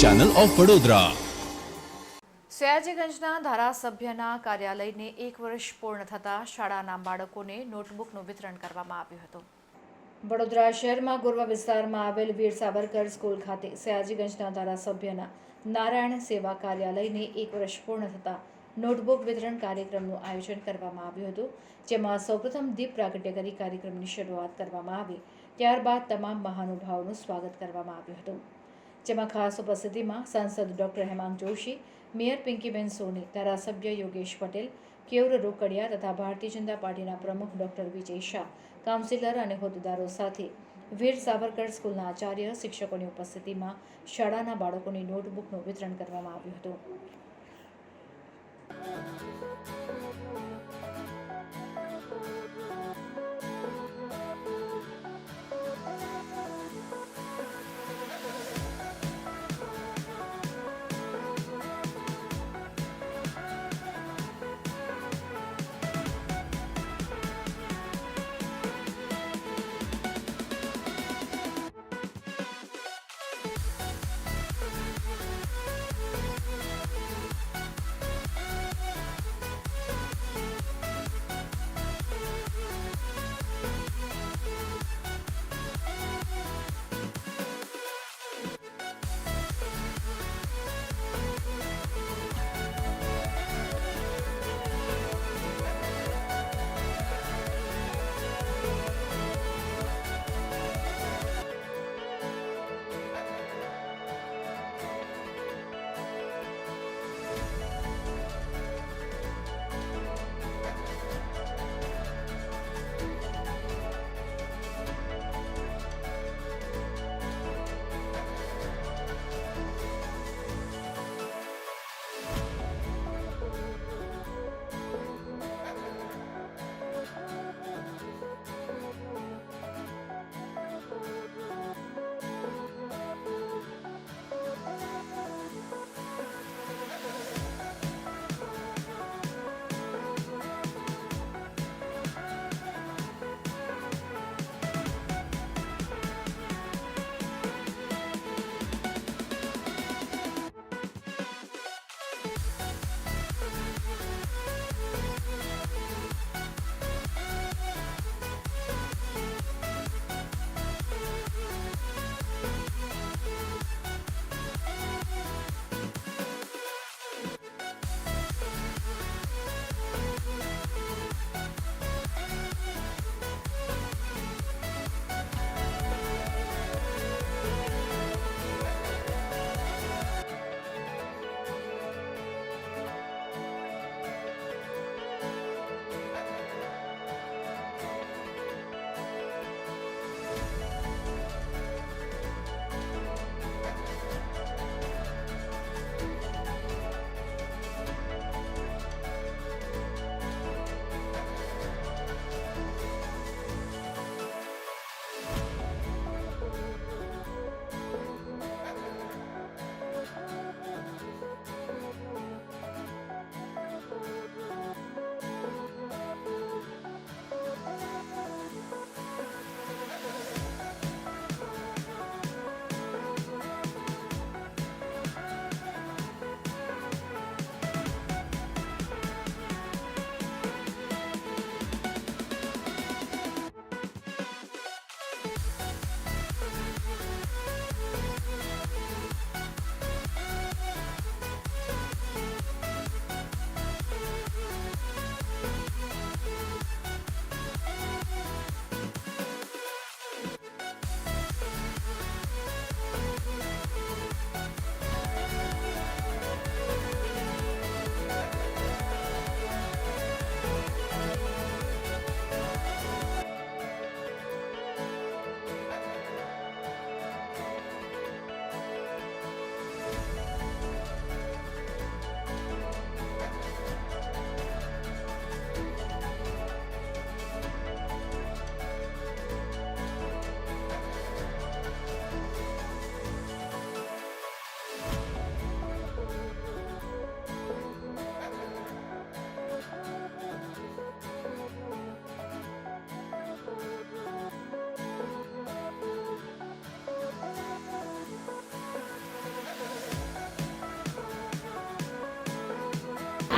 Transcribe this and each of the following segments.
Channel of Vadodara. સયાજીગંજના ધારાસભ્યના કાર્યાલયને 1 વર્ષ પૂર્ણ થતાં શાળાના બાળકોને નોટબુકનું વિતરણ કરવામાં આવ્યું હતું। વડોદરા શહેરમાં ગોરવા વિસ્તારમાં આવેલ વીર સાવરકર સ્કૂલ ખાતે સયાજીગંજના ધારાસભ્યના નારાયણ સેવા કાર્યાલયને 1 વર્ષ પૂર્ણ થતાં નોટબુક વિતરણ કાર્યક્રમનું આયોજન કરવામાં આવ્યું હતું, જેમાં સૌપ્રથમ દીપ પ્રાગટ્ય કરી કાર્યક્રમની શરૂઆત કરવામાં આવી। ત્યારબાદ તમામ મહાનુભાવોનું સ્વાગત કરવામાં આવ્યું હતું, જેમાં ખાસ ઉપસ્થિતિમાં સાંસદ ડોક્ટર હેમાંગ જોશી, મેયર પિંકીબેન સોની, ધારાસભ્ય યોગેશ પટેલ, કેયુર રોકડિયા તથા ભારતીય જનતા પાર્ટીના પ્રમુખ ડોક્ટર વિજય શાહ, કાઉન્સિલર અને હોદ્દેદારો સાથે વીર સાવરકર સ્કૂલના આચાર્ય, શિક્ષકોની ઉપસ્થિતિમાં શાળાના બાળકોની નોટબુકનું વિતરણ કરવામાં આવ્યું હતું।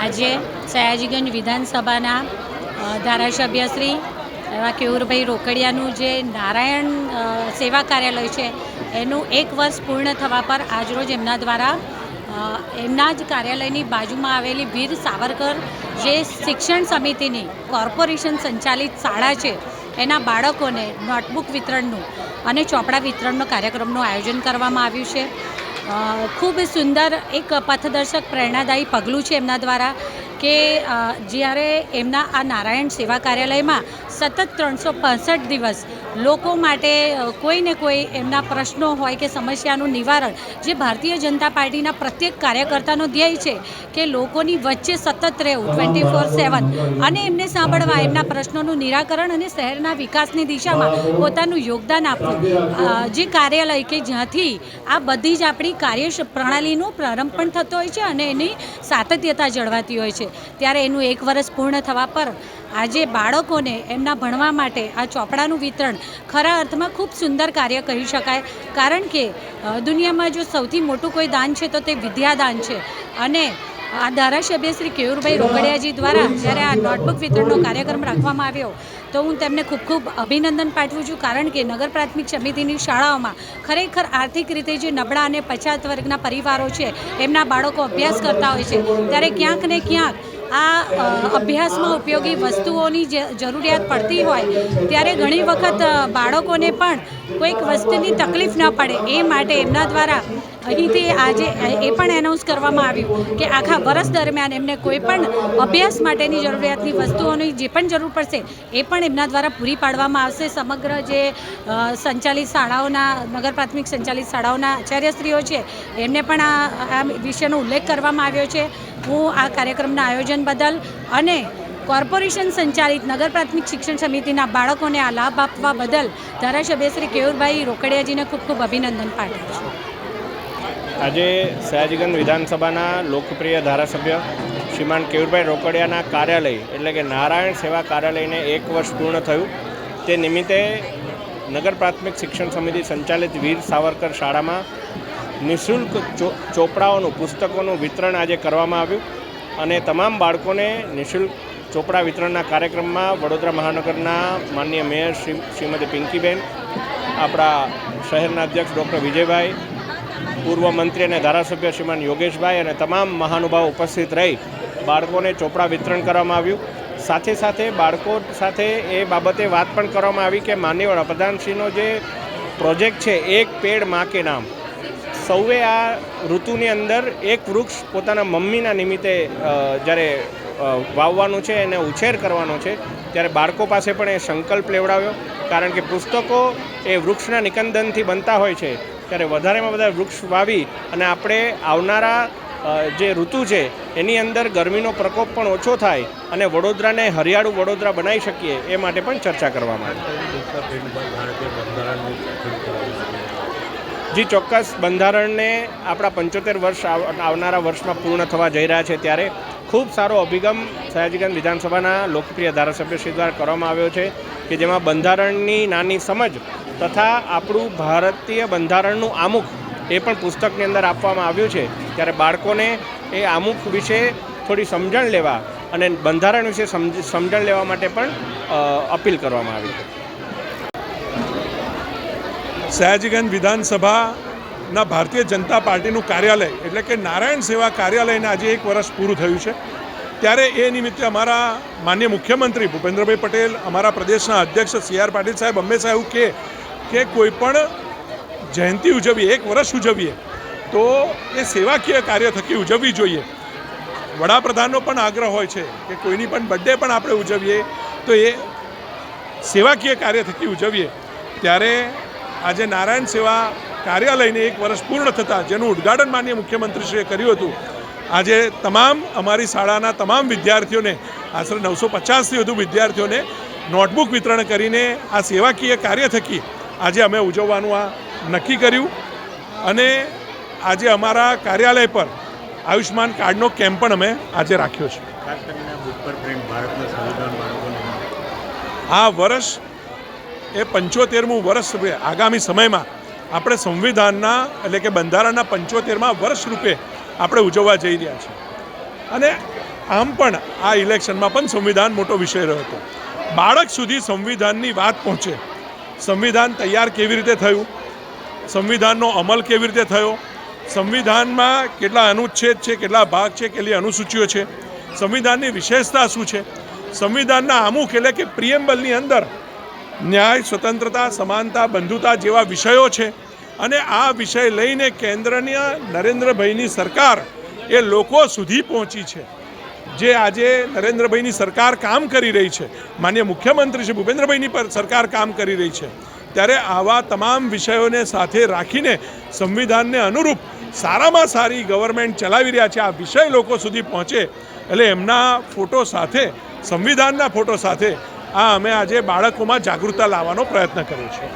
આજે સયાજીગંજ વિધાનસભાના ધારાસભ્ય શ્રી એવા કેયુરભાઈ રોકડિયાનું જે નારાયણ સેવા કાર્યાલય છે એનું 1 વર્ષ પૂર્ણ થવા પર આજરોજ એમના દ્વારા એમના જ કાર્યાલયની બાજુમાં આવેલી વીર સાવરકર જે શિક્ષણ સમિતિની કોર્પોરેશન સંચાલિત શાળા છે એના બાળકોને નોટબુક વિતરણનું અને ચોપડા વિતરણનો કાર્યક્રમનું આયોજન કરવામાં આવ્યું છે. ખૂબ સુંદર એક પથદર્શક પ્રેરણાદાયી પગલું છે એમના દ્વારા કે જ્યારે એમના આ નારાયણ સેવા કાર્યાલયમાં સતત 365 દિવસ લોકો માટે કોઈને કોઈ એમના પ્રશ્નો હોય કે સમસ્યાનું નિવારણ, જે ભારતીય જનતા પાર્ટીના પ્રત્યેક કાર્યકર્તાનો ધ્યેય છે કે લોકોની વચ્ચે સતત રહેવું 24/7 અને એમને સાંભળવા, એમના પ્રશ્નોનું નિરાકરણ અને શહેરના વિકાસની દિશામાં પોતાનું યોગદાન આપવું. જે કાર્યાલય કે જ્યાંથી આ બધી જ આપણી કાર્ય પ્રણાલીનો પ્રારંભ પણ થતો હોય છે અને એની સાતત્યતા જળવાતી હોય છે, ત્યારે એનું 1 વર્ષ પૂર્ણ થવા પર આજે બાળકોને એમના ભણવા માટે આ ચોપડાનું વિતરણ ખરા અર્થમાં ખૂબ સુંદર કાર્ય કહી શકાય. કારણ કે દુનિયામાં જો સૌથી મોટું કોઈ દાન છે તો તે વિદ્યાદાન છે. અને આ ધારાસભ્ય શ્રી કેયુરભાઈ રોકડિયાજી દ્વારા જ્યારે આ નોટબુક વિતરણનો કાર્યક્રમ રાખવામાં આવ્યો તો હું તેમને ખૂબ ખૂબ અભિનંદન પાઠવું છું. કારણ કે નગર પ્રાથમિક સમિતિની શાળાઓમાં ખરેખર આર્થિક રીતે જે નબળા અને પછાત વર્ગના પરિવારો છે એમના બાળકો અભ્યાસ કરતા હોય છે, ત્યારે ક્યાંક ને ક્યાંક આ અભ્યાસમાં ઉપયોગી વસ્તુઓની જરૂરિયાત પડતી હોય ત્યારે ઘણી વખત બાળકોને પણ કોઈક વસ્તુની તકલીફ ન પડે એ માટે એમના દ્વારા અહીંથી આજે એ પણ એનાઉન્સ કરવામાં આવ્યું કે આખા વર્ષ દરમિયાન એમને કોઈ પણ અભ્યાસ માટેની જરૂરિયાતની વસ્તુઓની જે પણ જરૂર પડશે એ પણ એમના દ્વારા પૂરી પાડવામાં આવશે. સમગ્ર જે સંચાલિત શાળાઓના, નગર પ્રાથમિક સંચાલિત શાળાઓના આચાર્યશ્રીઓ છે એમને પણ આ વિષયનો ઉલ્લેખ કરવામાં આવ્યો છે. હું આ કાર્યક્રમના આયોજન બદલ અને કોર્પોરેશન સંચાલિત નગર પ્રાથમિક શિક્ષણ સમિતિના બાળકોને આ લાભ આપવા બદલ ધારાસભ્ય શ્રી કેયુરભાઈ રોકડિયાજીને ખૂબ ખૂબ અભિનંદન પાઠવું છું. આજે સયાજીગંજ વિધાનસભાના લોકપ્રિય ધારાસભ્ય શ્રીમાન કેયુરભાઈ રોકડિયાના કાર્યાલય એટલે કે નારાયણ સેવા કાર્યાલયને 1 વર્ષ પૂર્ણ થયું. તે નિમિત્તે નગર પ્રાથમિક શિક્ષણ સમિતિ સંચાલિત વીર સાવરકર શાળામાં નિઃશુલ્ક ચોપડાઓનું, પુસ્તકોનું વિતરણ આજે કરવામાં આવ્યું અને તમામ બાળકોને નિઃશુલ્ક ચોપડા વિતરણના કાર્યક્રમમાં વડોદરા મહાનગરના માનનીય મેયર શ્રીમતી પિંકીબેન, આપણા શહેરના અધ્યક્ષ ડૉક્ટર વિજયભાઈ, પૂર્વ મંત્રી અને ધારાસભ્ય શ્રીમાન યોગેશભાઈ અને તમામ મહાનુભાવો ઉપસ્થિત રહી બાળકોને ચોપડા વિતરણ કરવામાં આવ્યું. સાથે સાથે બાળકો સાથે એ બાબતે વાત પણ કરવામાં આવી કે માનનીય વડાપ્રધાનશ્રીનો જે પ્રોજેક્ટ છે એક પેડ માં કે નામ, સૌએ આ ઋતુની અંદર એક વૃક્ષ પોતાના મમ્મીના નિમિત્તે જ્યારે વાવવાનું છે એને ઉછેર કરવાનો છે, ત્યારે બાળકો પાસે પણ એ સંકલ્પ લેવડાવ્યો. કારણ કે પુસ્તકો એ વૃક્ષના નિકંદનથી બનતા હોય છે, ત્યારે વધારેમાં વધારે વૃક્ષ વાવી અને આપણે આવનારા જે ઋતુ છે એની અંદર ગરમીનો પ્રકોપ પણ ઓછો થાય અને વડોદરાને હરિયાળું વડોદરા બનાવી શકીએ એ માટે પણ ચર્ચા કરવામાં આવી. જી ચોક્કસ, બંધારણને આપણા 75 વર્ષ આવનારા વર્ષમાં પૂર્ણ થવા જઈ રહ્યા છે, ત્યારે ખૂબ સારો અભિગમ સયાજીગંજ વિધાનસભાના લોકપ્રિય ધારાસભ્યશ્રી દ્વારા કરવામાં આવ્યો છે કે જેમાં બંધારણની નાની સમજ તથા આપણું ભારતીય બંધારણનું આમુખ એ પણ પુસ્તકની અંદર આપવામાં આવ્યું છે. ત્યારે બાળકોને એ આમુખ વિશે થોડી સમજણ લેવા અને બંધારણ વિશે સમજણ લેવા માટે પણ અપીલ કરવામાં આવી છે. સયાજીગંજ વિધાનસભાના ભારતીય જનતા પાર્ટીનું કાર્યાલય એટલે કે નારાયણ સેવા કાર્યાલયને આજે 1 વર્ષ પૂરું થયું છે, ત્યારે એ નિમિત્તે અમારા માનનીય મુખ્યમંત્રી ભૂપેન્દ્રભાઈ પટેલ, અમારા પ્રદેશના અધ્યક્ષ CR પાટીલ સાહેબ હંમેશા એવું કે કોઈ પણ જયંતિ ઉજવીએ, 1 વર્ષ ઉજવીએ તો એ સેવાકીય કાર્ય થકી ઉજવવી જોઈએ. વડાપ્રધાનનો પણ આગ્રહ હોય છે કે કોઈની પણ બર્થડે પણ આપણે ઉજવીએ તો એ સેવાકીય કાર્ય થકી ઉજવીએ. ત્યારે આજે નારાયણ સેવા કાર્યાલયને 1 વર્ષ પૂર્ણ થતાં જેનું ઉદ્ઘાટન માનનીય મુખ્યમંત્રીશ્રીએ કર્યું હતું, આજે તમામ અમારી શાળાના તમામ વિદ્યાર્થીઓને, આશરે 950થી વધુ વિદ્યાર્થીઓને નોટબુક વિતરણ કરીને આ સેવાકીય કાર્ય થકી આજે અમે ઉજવવાનું આ નક્કી કર્યું. અને આજે અમારા કાર્યાલય પર આયુષ્માન કાર્ડનો કેમ્પ પણ અમે આજે રાખ્યો છે. આ વર્ષ એ 75મું વર્ષ રૂપે આગામી સમયમાં આપણે સંવિધાનના એટલે કે બંધારણના 75મા વર્ષ રૂપે આપણે ઉજવવા જઈ રહ્યા છીએ. અને આમ પણ આ ઇલેક્શનમાં પણ સંવિધાન મોટો વિષય રહ્યો હતો. બાળક સુધી સંવિધાનની વાત પહોંચે, સંવિધાન તૈયાર કેવી રીતે થયું, સંવિધાનનો અમલ કેવી રીતે થયો, સંવિધાનમાં કેટલા અનુચ્છેદ છે, કેટલા ભાગ છે, કેટલી અનુસૂચિઓ છે, સંવિધાનની વિશેષતા શું છે, સંવિધાનના આમુખ એટલે કે પ્રિએમ્બલની અંદર ન્યાય, સ્વતંત્રતા, સમાનતા, બંધુતા જેવા વિષયો છે. અને આ વિષય લઈને કેન્દ્રના નરેન્દ્રભાઈની સરકાર એ લોકો સુધી પહોંચી છે. જે આજે નરેન્દ્રભાઈની સરકાર કામ કરી રહી છે, માનનીય મુખ્યમંત્રી શ્રી ભૂપેન્દ્રભાઈની પર સરકાર કામ કરી રહી છે, ત્યારે આવા તમામ વિષયોને સાથે રાખીને સંવિધાનને અનુરૂપ સારામાં સારી ગવર્મેન્ટ ચલાવી રહ્યા છે. આ વિષય લોકો સુધી પહોંચે એટલે એમના ફોટો સાથે, સંવિધાનના ફોટો સાથે આ અમે આજે બાળકોમાં જાગૃતતા લાવવાનો પ્રયત્ન કર્યો છે.